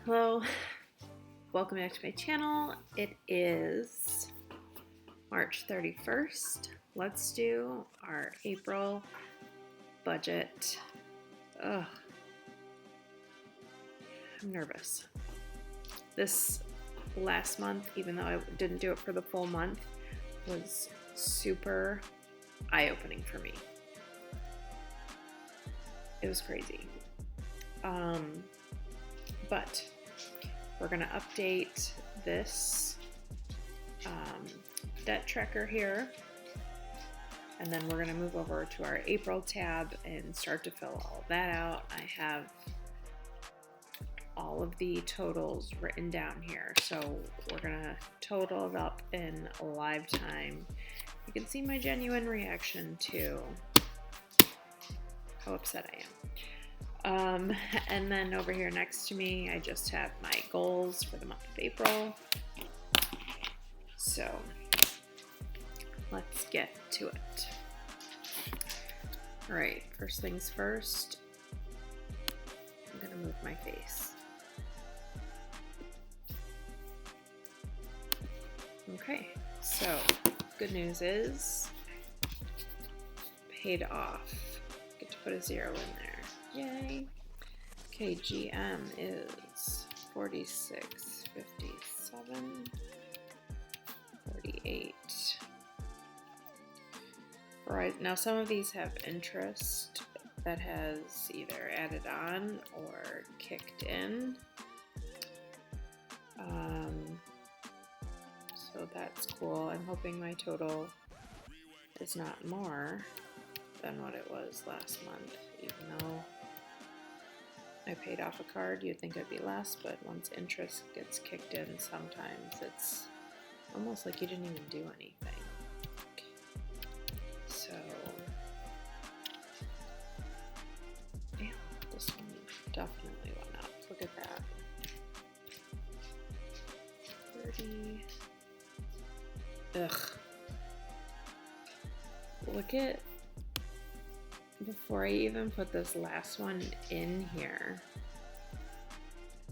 Hello, welcome back to my channel. It is March 31st. Let's do our April budget. Ugh, I'm nervous. This last month, even though I didn't do it for the full month, was super eye-opening for me. It was crazy. But we're going to update this debt tracker here, and then we're going to move over to our April tab and start to fill all that out. I have all of the totals written down here, so we're going to total it up in live time. You can see my genuine reaction to how upset I am. And then over here next to me, I just have my goals for the month of April. So let's get to it. All right, first things first, I'm gonna move my face. Okay, so good news is paid off. Get to put a 0 in there. Yay. Okay, GM is 46, 57, 48. Right, now some of these have interest that has either added on or kicked in. So that's cool. I'm hoping my total is not more than what it was last month, even though I paid off a card. You'd think it'd be less, but once interest gets kicked in, sometimes it's almost like you didn't even do anything. So, yeah, this one definitely went up. Look at that. 30. Ugh. Look at, before I even put this last one in here,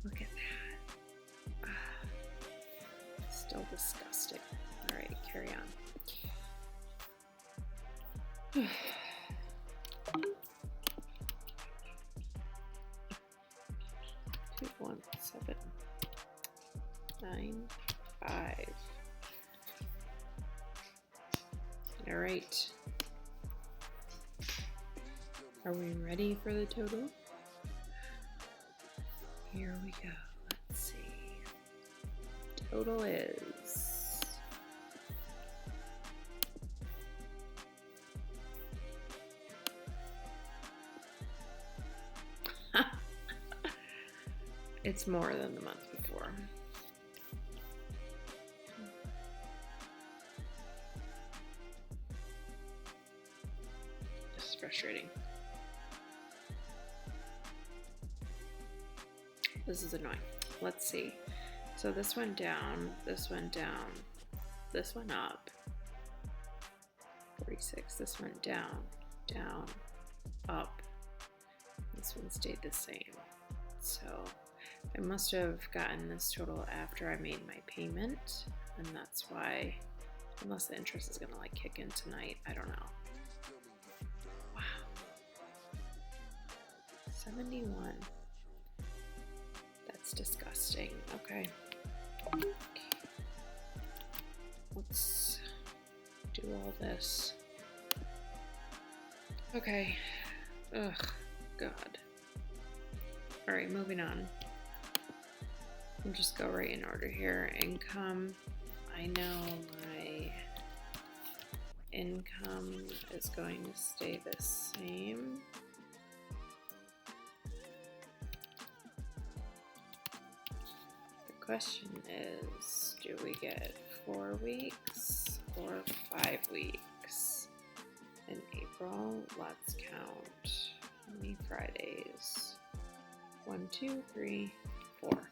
look at that. Still disgusting. All right, carry on. 21795. All right. Are we ready for the total? Here we go. Let's see. Total is it's more than the month before. This is frustrating. This is annoying. Let's see. So this went down, this went down, this went up. 46, this went down, down, up. This one stayed the same. So I must have gotten this total after I made my payment, and that's why, unless the interest is gonna like kick in tonight, I don't know. Wow. 71. That's disgusting. Okay. Let's do all this. Okay. Ugh, God. All right, moving on. I'll just go right in order here. Income. I know my income is going to stay the same. Question is, do we get 4 weeks or 5 weeks in April? Let's count. How many Fridays? 1, 2, 3, 4.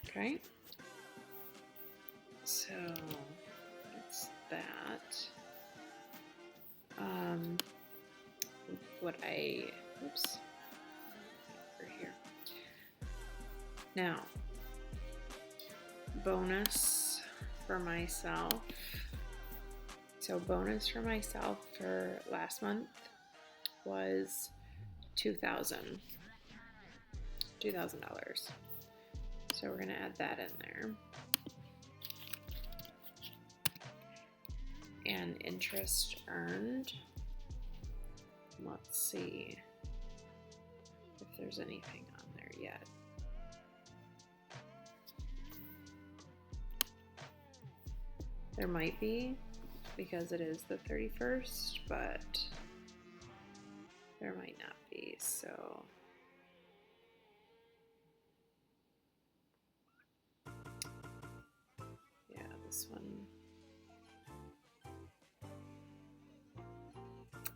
Okay. So that's that. What I, oops, over here. Now, bonus for myself. So bonus for myself for last month was $2,000. So we're gonna add that in there. And interest earned. Let's see if there's anything on there yet. There might be, because it is the 31st, but there might not be, so yeah, this one.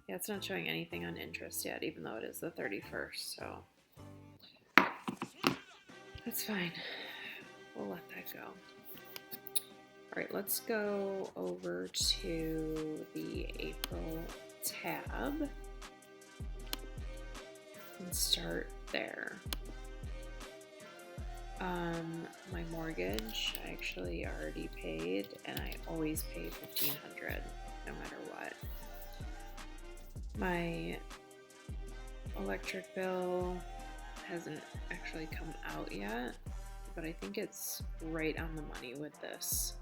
Yeah, it's not showing anything on interest yet, even though it is the 31st, so that's fine. We'll let that go. All right, let's go over to the April tab and start there. My mortgage, I actually already paid, and I always pay $1,500 no matter what. My electric bill hasn't actually come out yet, but I think it's right on the money with this.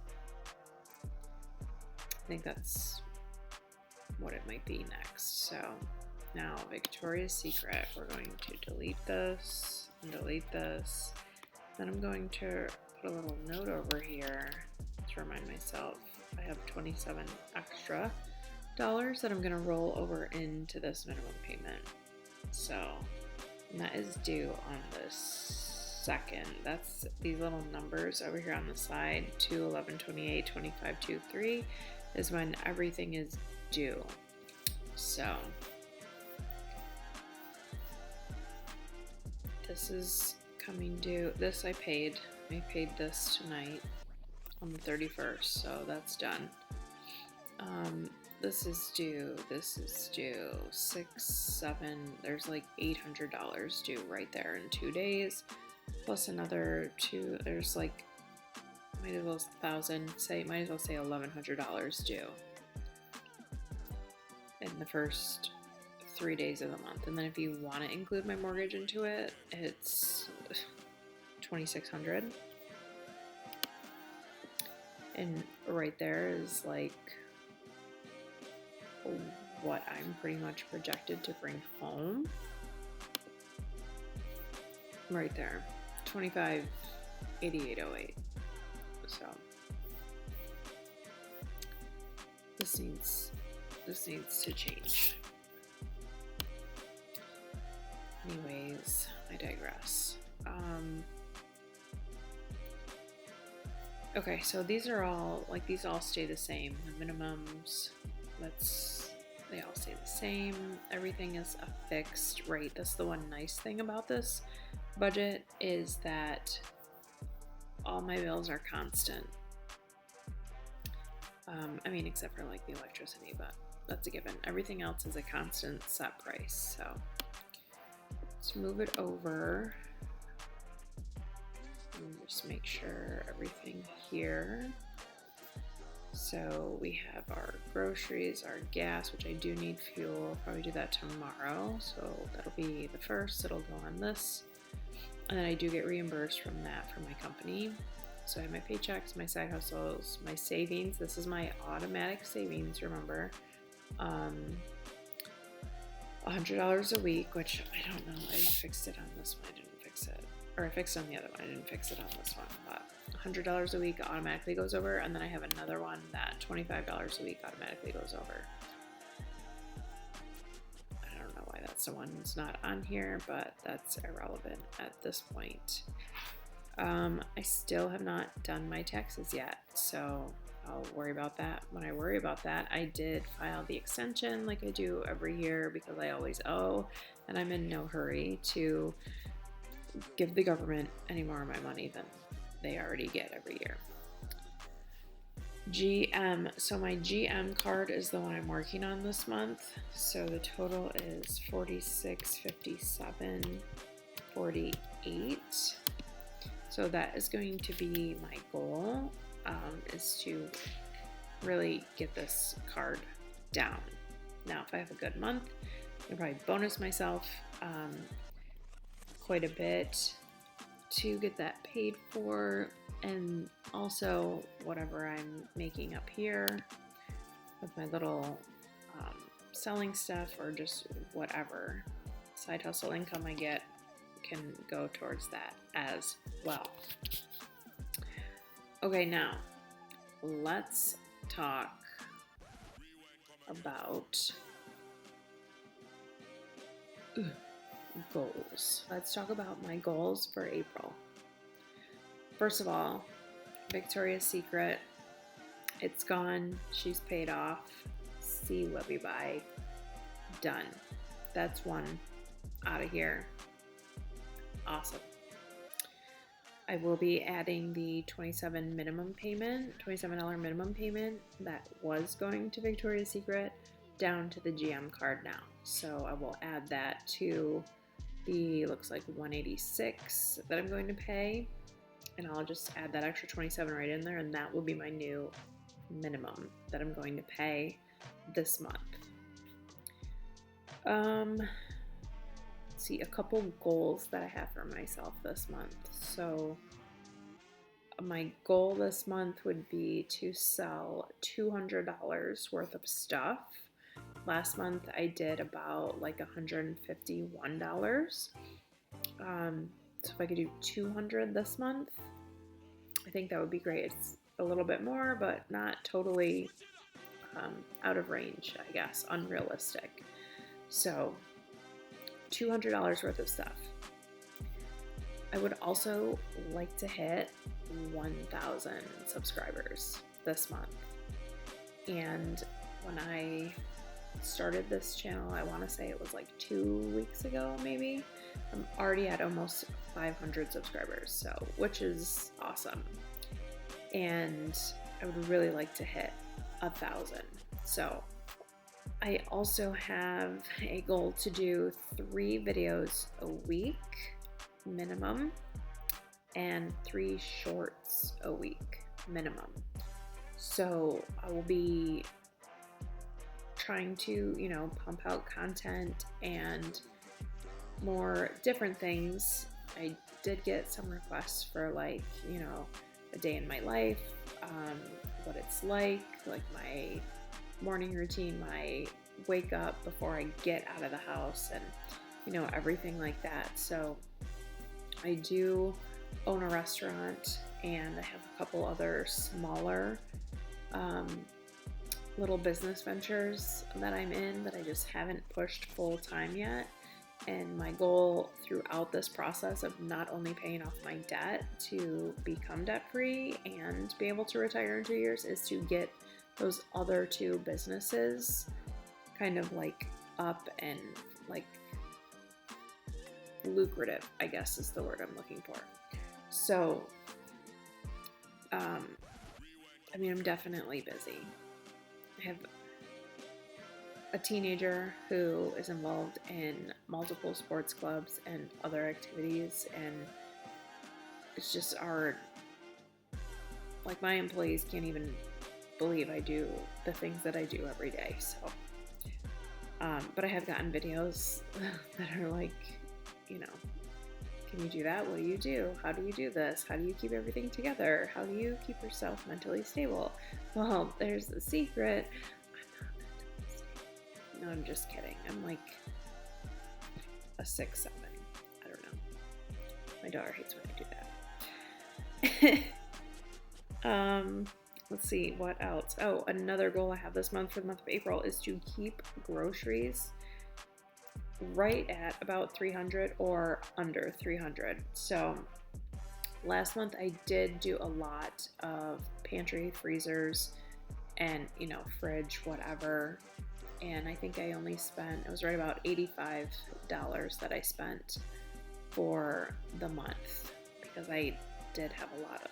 I think that's what it might be next. So now Victoria's Secret, we're going to delete this and delete this. Then I'm going to put a little note over here to remind myself I have $27 extra that I'm gonna roll over into this minimum payment. So, and that is due on the 2nd. That's these little numbers over here on the side, 2/11/28/25/23 is when everything is due. So this is coming due. This I paid this tonight on the 31st, so that's done. This is due 6, 7, there's like $800 due right there in 2 days, plus another 2, there's like, might as well say $1,100 due in the first 3 days of the month. And then if you want to include my mortgage into it, it's $2,600. And right there is like what I'm pretty much projected to bring home. Right there, $25,888. So this needs to change. Anyways, I digress. Okay, so these are all, like, these all stay the same. The minimums, they all stay the same. Everything is a fixed rate. That's the one nice thing about this budget, is that all my bills are constant. I mean, except for like the electricity, but that's a given. Everything else is a constant set price. So let's move it over. And just make sure everything here. So we have our groceries, our gas, which I do need fuel. I'll probably do that tomorrow. So that'll be the first. It'll go on this. And then I do get reimbursed from that from my company. So I have my paychecks, my side hustles, my savings. This is my automatic savings, remember. $100 a week, which I don't know. I fixed it on this one. I didn't fix it. Or I fixed it on the other one. I didn't fix it on this one. But $100 a week automatically goes over. And then I have another one that $25 a week automatically goes over. I don't know why that's the one that's not on here, but that's irrelevant at this point. I still have not done my taxes yet, so I'll worry about that when I worry about that. I did file the extension like I do every year because I always owe, and I'm in no hurry to give the government any more of my money than they already get every year. GM, so my GM card is the one I'm working on this month. So the total is $46.57.48. So that is going to be my goal, is to really get this card down. Now, if I have a good month, I'll probably bonus myself quite a bit to get that paid for, and also whatever I'm making up here with my little selling stuff, or just whatever side hustle income I get can go towards that as well. Okay, now let's talk about goals. Let's talk about my goals for April. First of all, Victoria's Secret, it's gone. She's paid off. See what we buy. Done. That's one out of here. Awesome. I will be adding the $27 minimum payment that was going to Victoria's Secret down to the GM card now. So I will add that to the, looks like $186 that I'm going to pay, and I'll just add that extra $27 right in there, and that will be my new minimum that I'm going to pay this month. See, a couple goals that I have for myself this month. So my goal this month would be to sell $200 worth of stuff. Last month I did about like $151. So if I could do 200 this month, I think that would be great. It's a little bit more, but not totally out of range, I guess, unrealistic. So $200 worth of stuff. I would also like to hit 1,000 subscribers this month. And when I started this channel, I want to say it was like 2 weeks ago, maybe. I'm already at almost 500 subscribers, so which is awesome. And I would really like to hit 1,000. So I also have a goal to do 3 videos a week minimum and 3 shorts a week minimum. So I will be trying to, pump out content and more different things. I did get some requests for a day in my life, what it's like my morning routine, my wake up before I get out of the house, and everything like that. So I do own a restaurant, and I have a couple other smaller little business ventures that I'm in that I just haven't pushed full time yet. And my goal throughout this process of not only paying off my debt to become debt free and be able to retire in 2 years is to get those other 2 businesses kind of up and lucrative, I guess is the word I'm looking for. So, I'm definitely busy. I have a teenager who is involved in multiple sports clubs and other activities, and it's just my employees can't even believe I do the things that I do every day. So, but I have gotten videos that are can you do that? What do you do? How do you do this? How do you keep everything together? How do you keep yourself mentally stable? Well, there's the secret. I'm not mentally stable. No, I'm just kidding. I'm like a 6, 7. I don't know. My daughter hates when I do that. Let's see, what else? Oh, another goal I have this month for the month of April is to keep groceries right at about 300 or under 300. So last month I did do a lot of pantry, freezers, and fridge, whatever. And I think I only spent, it was right about $85 that I spent for the month, because I did have a lot of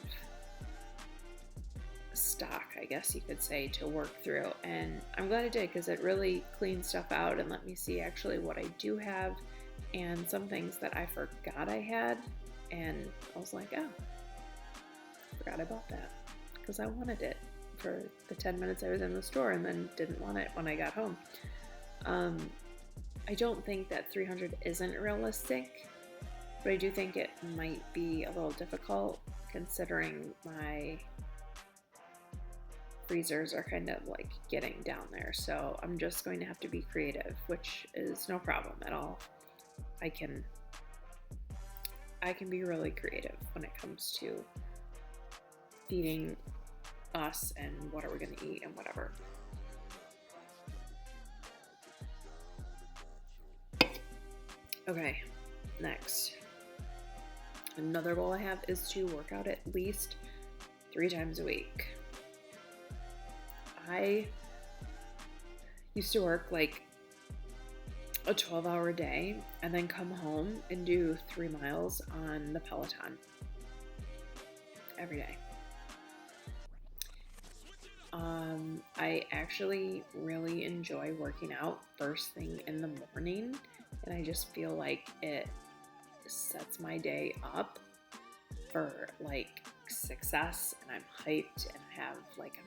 stock, I guess you could say, to work through. And I'm glad I did, because it really cleaned stuff out and let me see actually what I do have and some things that I forgot I had And I was like, oh, forgot I bought that because I wanted it for the 10 minutes I was in the store and then didn't want it when I got home. I don't think that 300 isn't realistic, but I do think it might be a little difficult considering my freezers are kind of like getting down there. So I'm just going to have to be creative, which is no problem at all. I can be really creative when it comes to feeding us and what are we going to eat and whatever. Okay, next. Another goal I have is to work out at least 3 times a week. I used to work like a 12-hour day and then come home and do 3 miles on the Peloton every day. I actually really enjoy working out first thing in the morning, and I just feel like it sets my day up for like success, and I'm hyped and I'm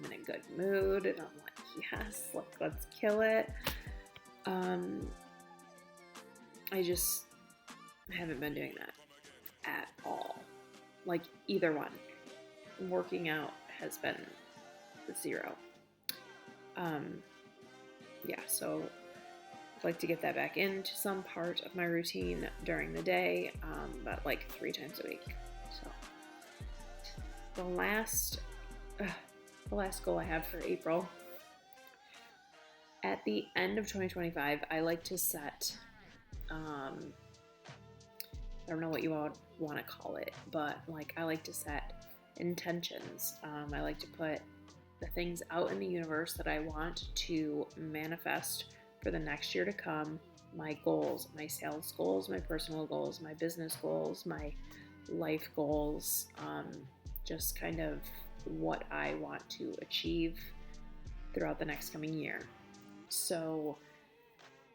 in a good mood and I'm like, yes, like let's kill it. I just haven't been doing that at all. Like either one. Working out has been 0. Yeah, so I'd like to get that back into some part of my routine during the day, but like 3 times a week. So the last goal I have for April, at the end of 2025, I like to set, I don't know what you all want to call it, but like I like to set intentions. I like to put the things out in the universe that I want to manifest for the next year to come. My goals, my sales goals, my personal goals, my business goals, my life goals, just kind of what I want to achieve throughout the next coming year. So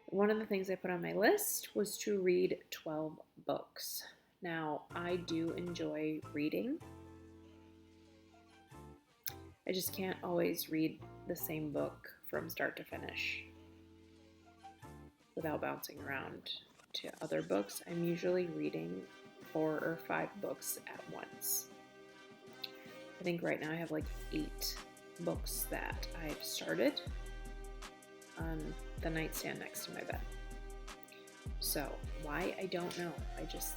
one of the things I put on my list was to read 12 books. Now, I do enjoy reading. I just can't always read the same book from start to finish without bouncing around to other books. I'm usually reading 4 or 5 books at once. I think right now I have like 8 books that I've started on the nightstand next to my bed. So why, I don't know.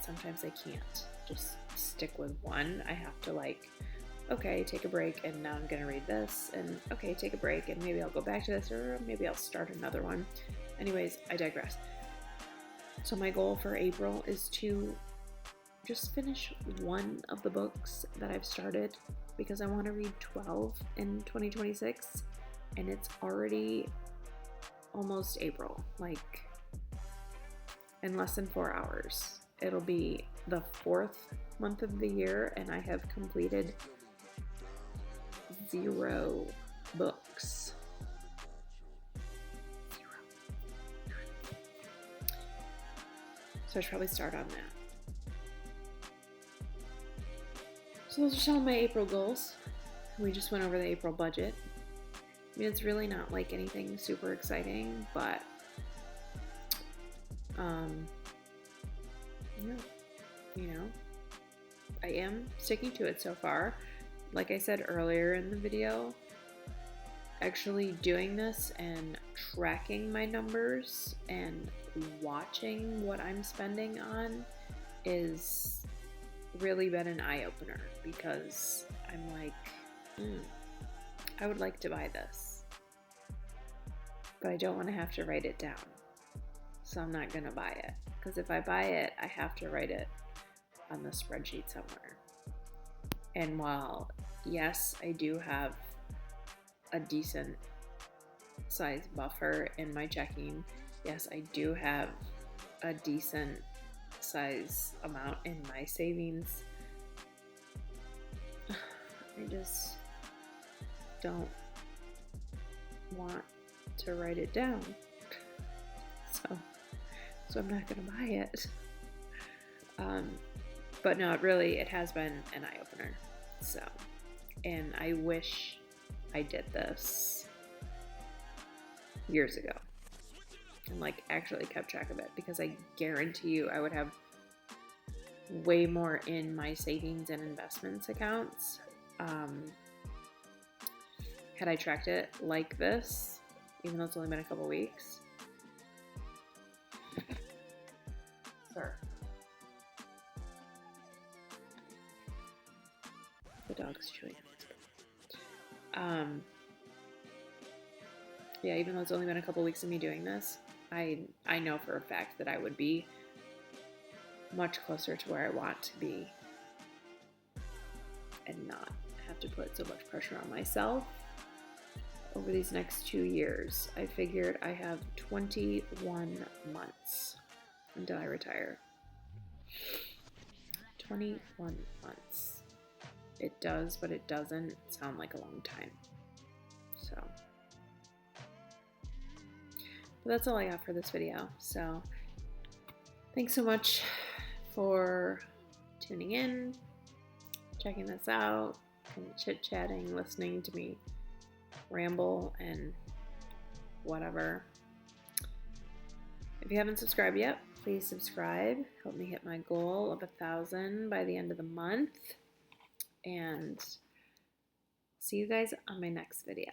Sometimes I can't just stick with one. I have to okay, take a break and now I'm gonna read this, and okay, take a break and maybe I'll go back to this, or maybe I'll start another one. Anyways, I digress. So my goal for April is to just finish one of the books that I've started, because I want to read 12 in 2026, and it's already almost April, like in less than 4 hours. It'll be the 4th month of the year, and I have completed 0 books. 0. So I should probably start on that. So those are some of my April goals. We just went over the April budget. I mean, it's really not like anything super exciting, but I am sticking to it so far. Like I said earlier in the video, actually doing this and tracking my numbers and watching what I'm spending on is really been an eye-opener, because I'm like, I would like to buy this, but I don't want to have to write it down. So I'm not going to buy it, because if I buy it, I have to write it on the spreadsheet somewhere. And while, yes, I do have a decent size buffer in my checking, yes, I do have a decent size amount in my savings, I just don't want to write it down. So I'm not gonna buy it. But no, it has been an eye-opener. So, and I wish I did this years ago and like actually kept track of it, because I guarantee you I would have way more in my savings and investments accounts had I tracked it like this, even though it's only been a couple weeks. Sir. The dog's chewing. Yeah, even though it's only been a couple weeks of me doing this, I know for a fact that I would be much closer to where I want to be and not have to put so much pressure on myself over these next 2 years. I figured I have 21 months until I retire. 21 months. It does, but it doesn't sound like a long time. So, but that's all I got for this video. So, thanks so much for tuning in, checking this out, and chit-chatting, listening to me ramble and whatever. If you haven't subscribed yet, please subscribe. Help me hit my goal of 1,000 by the end of the month. And see you guys on my next video.